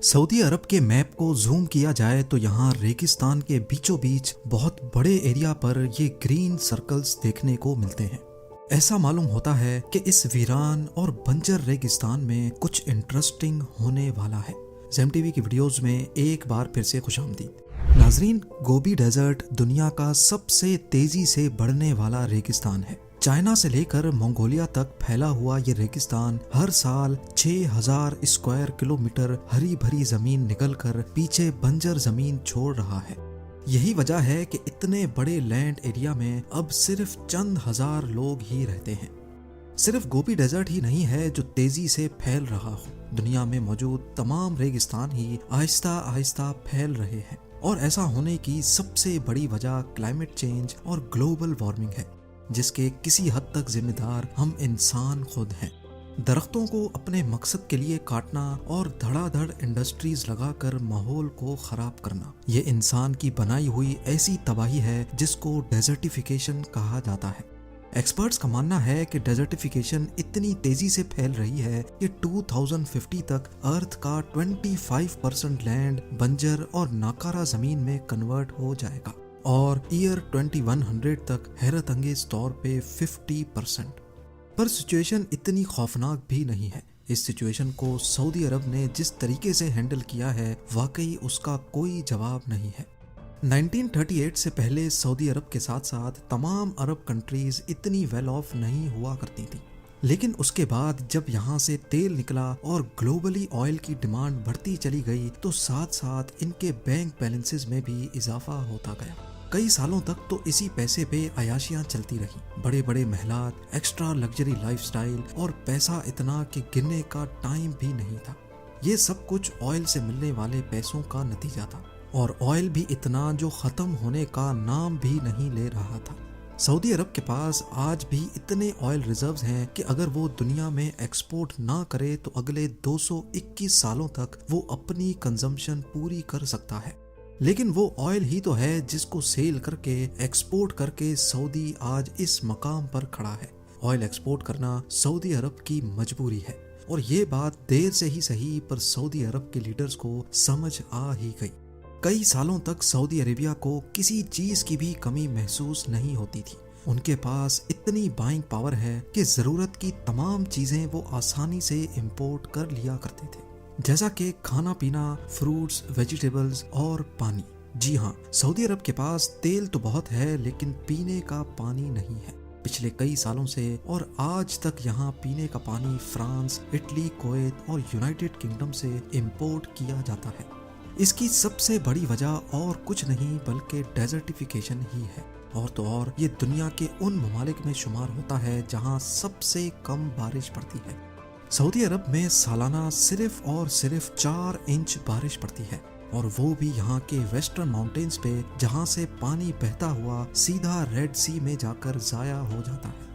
Saudi अरब के map को zoom किया जाए तो यहाँ रेगिस्तान के बीचों बीच बहुत बड़े एरिया पर ये ग्रीन सर्कल्स देखने को मिलते हैं। ऐसा मालूम होता है कि इस वीरान और बंजर रेगिस्तान में कुछ इंटरेस्टिंग होने वाला है। ज़ेम टीवी की वीडियोस में एक बार फिर से खुशामदीद। नाजरीन, गोबी डेजर्ट दुनिया का सबसे तेजी से बढ़ने वाला रेगिस्तान है। चाइना से लेकर मंगोलिया तक फैला हुआ ये रेगिस्तान हर साल 6000 स्क्वायर किलोमीटर हरी भरी जमीन निकलकर पीछे बंजर जमीन छोड़ रहा है। यही वजह है कि इतने बड़े लैंड एरिया में अब सिर्फ चंद हजार लोग ही रहते हैं। सिर्फ गोबी डेजर्ट ही नहीं है जो तेजी से फैल रहा हो, दुनिया में मौजूद तमाम रेगिस्तान ही आहिस्ता आहिस्ता फैल रहे हैं। और ऐसा होने की सबसे बड़ी वजह क्लाइमेट चेंज और ग्लोबल वार्मिंग है, जिसके किसी हद तक जिम्मेदार हम इंसान खुद हैं। दरख्तों को अपने मकसद के लिए काटना और धड़ाधड़ इंडस्ट्रीज लगाकर माहौल को खराब करना, ये इंसान की बनाई हुई ऐसी तबाही है जिसको डेजर्टिफिकेशन कहा जाता है। एक्सपर्ट्स का मानना है कि डेजर्टिफिकेशन इतनी तेजी से फैल रही है कि 2050 तक अर्थ का 25% लैंड बंजर और नाकारा जमीन में कन्वर्ट हो जाएगा और ईयर 2100 तक हैरत अंगेज तौर पे 50%। पर सिचुएशन इतनी खौफनाक भी नहीं है। इस सिचुएशन को सऊदी अरब ने जिस तरीके से हैंडल किया है, वाकई उसका कोई जवाब नहीं है। 1938 से पहले सऊदी अरब के साथ साथ तमाम अरब कंट्रीज इतनी वेल ऑफ नहीं हुआ करती थी, लेकिन उसके बाद जब यहाँ से तेल निकला और ग्लोबली ऑयल की डिमांड बढ़ती चली गई तो साथ साथ इनके बैंक बैलेंसेस में भी इजाफा होता गया। कई सालों तक तो इसी पैसे पे अयाशियां चलती रही। बड़े बड़े महलात, एक्स्ट्रा लग्जरी लाइफस्टाइल और पैसा इतना कि गिनने का टाइम भी नहीं था। ये सब कुछ ऑयल से मिलने वाले पैसों का नतीजा था, और ऑयल भी इतना जो खत्म होने का नाम भी नहीं ले रहा था। सऊदी अरब के पास आज भी इतने ऑयल रिजर्व्स हैं कि अगर वो दुनिया में एक्सपोर्ट ना करे तो अगले 221 सालों तक वो अपनी कंजम्पशन पूरी कर सकता है। लेकिन वो ऑयल ही तो है जिसको सेल करके, एक्सपोर्ट करके सऊदी आज इस मकाम पर खड़ा है। ऑयल एक्सपोर्ट करना सऊदी अरब की मजबूरी है, और ये बात देर से ही सही पर सऊदी अरब के लीडर्स को समझ आ ही गई। कई सालों तक सऊदी अरेबिया को किसी चीज की भी कमी महसूस नहीं होती थी। उनके पास इतनी बाइंग पावर है कि जरूरत की तमाम चीजें वो आसानी से इंपोर्ट कर लिया करते थे, जैसा कि खाना पीना, फ्रूट्स, वेजिटेबल्स और पानी। जी हाँ, सऊदी अरब के पास तेल तो बहुत है लेकिन पीने का पानी नहीं है। पिछले कई सालों से और आज तक यहाँ पीने का पानी फ्रांस, इटली, कुवैत और यूनाइटेड किंगडम से इंपोर्ट किया जाता है। इसकी सबसे बड़ी वजह और कुछ नहीं बल्कि डेजर्टिफिकेशन ही है। और तो और ये दुनिया के उन ममालिक में शुमार होता है जहाँ सबसे कम बारिश पड़ती है। सऊदी अरब में सालाना सिर्फ और सिर्फ 4 इंच बारिश पड़ती है, और वो भी यहाँ के वेस्टर्न माउंटेन्स पे, जहाँ से पानी बहता हुआ सीधा रेड सी में जाकर जाया हो जाता है।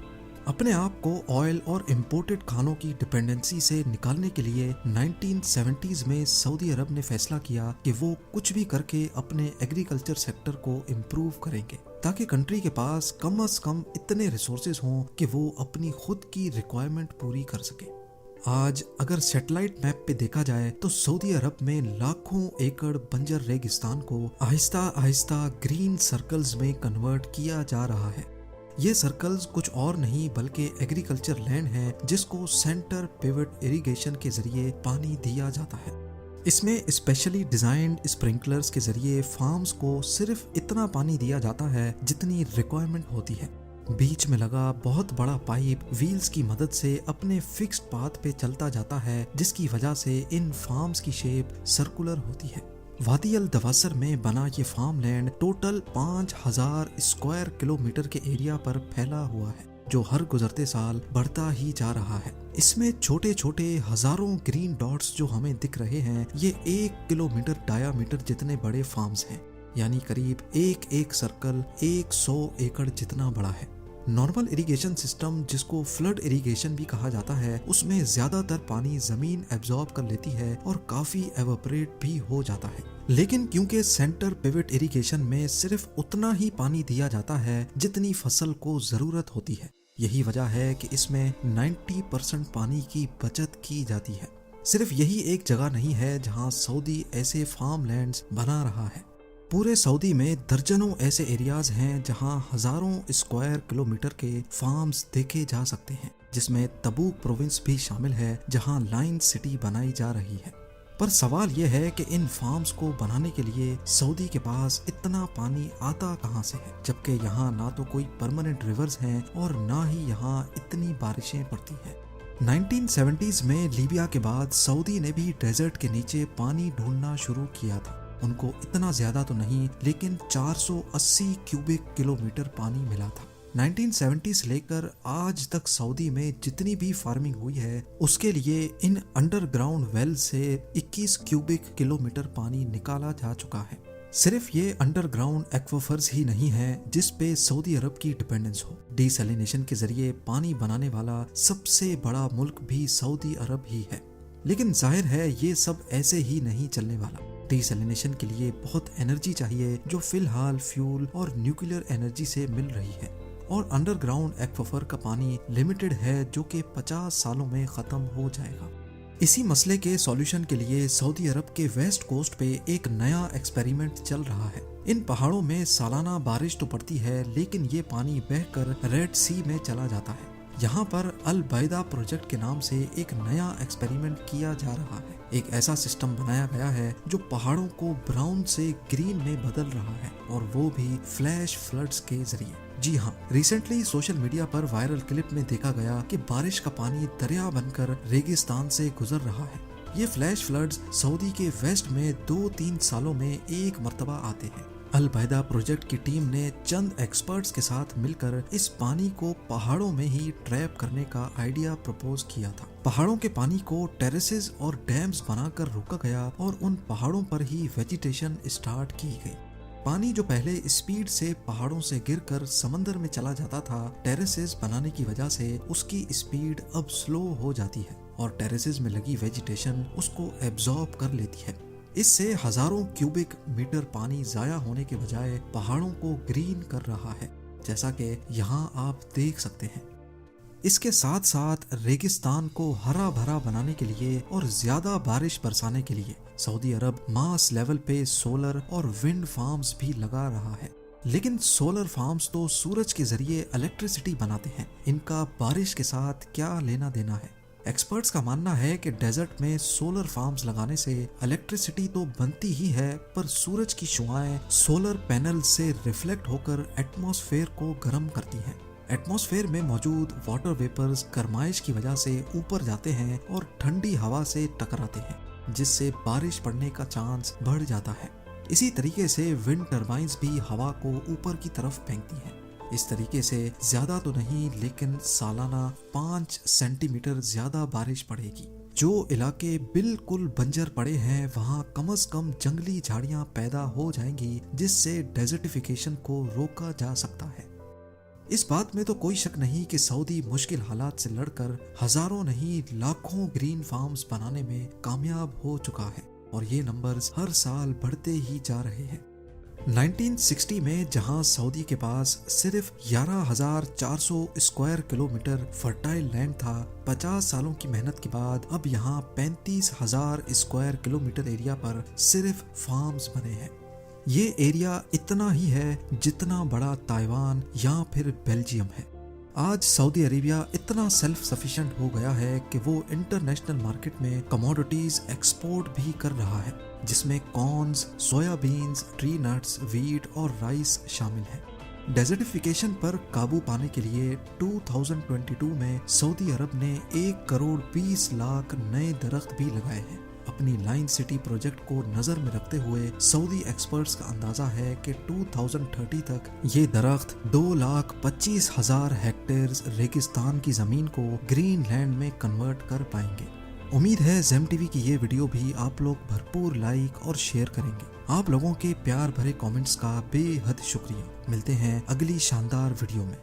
अपने आप को ऑयल और इम्पोर्टेड खानों की डिपेंडेंसी से निकालने के लिए 1970s में सऊदी अरब ने फैसला किया कि वो कुछ भी करके अपने एग्रीकल्चर सेक्टर को इम्प्रूव करेंगे, ताकि कंट्री के पास कम से कम इतने रिसोर्सेज हों कि वो अपनी खुद की रिक्वायरमेंट पूरी कर सके। आज अगर सैटेलाइट मैप पे देखा जाए तो सऊदी अरब में लाखों एकड़ बंजर रेगिस्तान को आहिस्ता आहिस्ता ग्रीन सर्कल्स में कन्वर्ट किया जा रहा है। ये सर्कल्स कुछ और नहीं बल्कि एग्रीकल्चर लैंड है जिसको सेंटर पिवट इरिगेशन के जरिए पानी दिया जाता है। इसमें स्पेशली डिजाइन्ड स्प्रिंकलर्स के जरिए फार्म्स को सिर्फ इतना पानी दिया जाता है जितनी रिक्वायरमेंट होती है। बीच में लगा बहुत बड़ा पाइप व्हील्स की मदद से अपने फिक्स्ड पाथ पे चलता जाता है, जिसकी वजह से इन फार्म्स की शेप सर्कुलर होती है। वादी अल दवासर में बना ये farm land total 5000 square kilometre के एरिया पर फैला हुआ है, जो हर गुजरते साल बढ़ता ही जा रहा है। इसमें छोटे छोटे हजारों ग्रीन डॉट्स जो हमें दिख रहे हैं, ये 1 किलोमीटर डायामीटर जितने बड़े फार्म्स हैं, यानी करीब एक सर्कल 100 एकड़ जितना बड़ा है। नॉर्मल इरिगेशन सिस्टम, जिसको फ्लड इरिगेशन भी कहा जाता है, उसमें ज्यादातर पानी जमीन एब्जॉर्ब कर लेती है और काफी एवापोरेट भी हो जाता है। लेकिन क्योंकि सेंटर पिवट इरिगेशन में सिर्फ उतना ही पानी दिया जाता है जितनी फसल को जरूरत होती है, यही वजह है कि इसमें 90% पानी की बचत की जाती है। صرف یہی ایک جگہ نہیں ہے جہاں سعودی ایسے فارم لینڈز بنا رہا ہے، پورے سعودی میں درجنوں ایسے ایریاز ہیں جہاں ہزاروں اسکوائر کلومیٹر کے فارمز دیکھے جا سکتے ہیں، جس میں تبوک پروونس بھی شامل ہے جہاں لائن سٹی بنائی جا رہی ہے۔ پر سوال یہ ہے کہ ان فارمز کو بنانے کے لیے سعودی کے پاس اتنا پانی آتا کہاں سے ہے، جبکہ یہاں نہ تو کوئی پرماننٹ ریورز ہیں اور نہ ہی یہاں اتنی بارشیں پڑتی ہیں۔ 1970s میں لیبیا کے بعد سعودی نے بھی ڈیزرٹ کے نیچے پانی ڈھونڈنا شروع کیا تھا۔ ان کو اتنا زیادہ تو نہیں، لیکن 480 کیوبک کلومیٹر پانی ملا تھا۔ 1970 سے لے کر آج تک سعودی میں جتنی بھی فارمنگ ہوئی ہے اس کے لیے ان انڈر گراؤنڈ ویل سے 21 کیوبک کلومیٹر پانی نکالا جا چکا ہے۔ صرف یہ انڈر گراؤنڈ ایکویفرز ہی نہیں ہیں جس پہ سعودی عرب کی ڈیپینڈنس ہو، ڈی سیلینیشن کے ذریعے پانی بنانے والا سب سے بڑا ملک بھی سعودی عرب ہی ہے۔ لیکن ظاہر ہے یہ سب ایسے ہی نہیں چلنے والا۔ ڈی سیلینیشن کے لیے بہت انرجی چاہیے جو فی الحال فیول اور نیوکلیئر انرجی سے مل رہی ہے، اور انڈر گراؤنڈ ایکویفر کا پانی لمیٹڈ ہے جو کہ 50 سالوں میں ختم ہو جائے گا۔ اسی مسئلے کے سولوشن کے لیے سعودی عرب کے ویسٹ کوسٹ پہ ایک نیا ایکسپیریمنٹ چل رہا ہے۔ ان پہاڑوں میں سالانہ بارش تو پڑتی ہے لیکن یہ پانی بہہ کر ریڈ سی میں چلا جاتا ہے۔ یہاں پر البیدہ پروجیکٹ کے نام سے ایک نیا ایکسپیریمنٹ کیا جا رہا ہے۔ ایک ایسا سسٹم بنایا گیا ہے جو پہاڑوں کو براؤن سے گرین میں بدل رہا ہے، اور وہ بھی فلیش فلڈز کے ذریعے۔ جی ہاں، ریسنٹلی سوشل میڈیا پر وائرل کلپ میں دیکھا گیا کہ بارش کا پانی دریا بن کر ریگستان سے گزر رہا ہے۔ یہ فلیش فلڈز سعودی کے ویسٹ میں 2-3 سالوں میں ایک مرتبہ آتے ہیں۔ البیدہ پروجیکٹ کی ٹیم نے چند ایکسپرٹس کے ساتھ مل کر اس پانی کو پہاڑوں میں ہی ٹریپ کرنے کا آئیڈیا پروپوز کیا تھا۔ پہاڑوں کے پانی کو ٹیریسز اور ڈیمز بنا کر روکا گیا اور ان پہاڑوں پر ہی ویجیٹیشن اسٹارٹ کی گئی۔ پانی جو پہلے اسپیڈ سے پہاڑوں سے گر کر سمندر میں چلا جاتا تھا، ٹیریسز بنانے کی وجہ سے اس کی اسپیڈ اب سلو ہو جاتی ہے اور ٹیریسز میں لگی ویجیٹیشن اس کو ایبزارب کر لیتی ہے۔ اس سے ہزاروں کیوبک میٹر پانی ضائع ہونے کے بجائے پہاڑوں کو گرین کر رہا ہے، جیسا کہ یہاں آپ دیکھ سکتے ہیں۔ اس کے ساتھ ساتھ ریگستان کو ہرا بھرا بنانے کے لیے اور زیادہ بارش برسانے کے لیے سعودی عرب ماس لیول پہ سولر اور ونڈ فارمز بھی لگا رہا ہے۔ لیکن سولر فارمز تو سورج کے ذریعے الیکٹریسٹی بناتے ہیں، ان کا بارش کے ساتھ کیا لینا دینا ہے؟ ایکسپرٹس کا ماننا ہے کہ ڈیزرٹ میں سولر فارمز لگانے سے الیکٹریسٹی تو بنتی ہی ہے، پر سورج کی شعاعیں سولر پینل سے ریفلیکٹ ہو کر ایٹماسفیئر کو گرم کرتی ہیں۔ ایٹماسفیئر میں موجود واٹر ویپرز گرمائش کی وجہ سے اوپر جاتے ہیں اور ٹھنڈی ہوا سے ٹکراتے ہیں، جس سے بارش پڑنے کا چانس بڑھ جاتا ہے۔ اسی طریقے سے ونڈ ٹربائنز بھی ہوا کو اوپر کی طرف پھینکتی ہیں۔ اس طریقے سے زیادہ تو نہیں لیکن سالانہ 5 سینٹی میٹر زیادہ بارش پڑے گی۔ جو علاقے بالکل بنجر پڑے ہیں وہاں کم از کم جنگلی جھاڑیاں پیدا ہو جائیں گی، جس سے ڈیزرٹیفیکیشن کو روکا جا سکتا ہے۔ اس بات میں تو کوئی شک نہیں کہ سعودی مشکل حالات سے لڑ کر ہزاروں نہیں لاکھوں گرین فارمز بنانے میں کامیاب ہو چکا ہے، اور یہ نمبرز ہر سال بڑھتے ہی جا رہے ہیں۔ 1960 میں جہاں سعودی کے پاس صرف 11,400 اسکوائر کلومیٹر فرٹائل لینڈ تھا، 50 سالوں کی محنت کے بعد اب یہاں 35,000 اسکوائر کلومیٹر ایریا پر صرف فارمز بنے ہیں۔ یہ ایریا اتنا ہی ہے جتنا بڑا تائیوان یا پھر بیلجیم ہے۔ آج سعودی عربیہ اتنا سیلف سفیشینٹ ہو گیا ہے کہ وہ انٹرنیشنل مارکیٹ میں کموڈیٹیز ایکسپورٹ بھی کر رہا ہے، جس میں کارنز، سویا بینز، ٹری نٹس، ویٹ اور رائس شامل ہیں۔ ڈیزرٹیفیکیشن پر قابو پانے کے لیے 2022 میں سعودی عرب نے 1,20,00,000 نئے درخت بھی لگائے ہیں۔ اپنی لائن سٹی پروجیکٹ کو نظر میں رکھتے ہوئے سعودی ایکسپرٹس کا اندازہ ہے کہ 2030 تک یہ درخت 2,25,000 ہیکٹیئرز ریگستان کی زمین کو گرین لینڈ میں کنورٹ کر پائیں گے۔ امید ہے زیم ٹی وی کی یہ ویڈیو بھی آپ لوگ بھرپور لائک اور شیئر کریں گے۔ آپ لوگوں کے پیار بھرے کامنٹس کا بے حد شکریہ۔ ملتے ہیں اگلی شاندار ویڈیو میں۔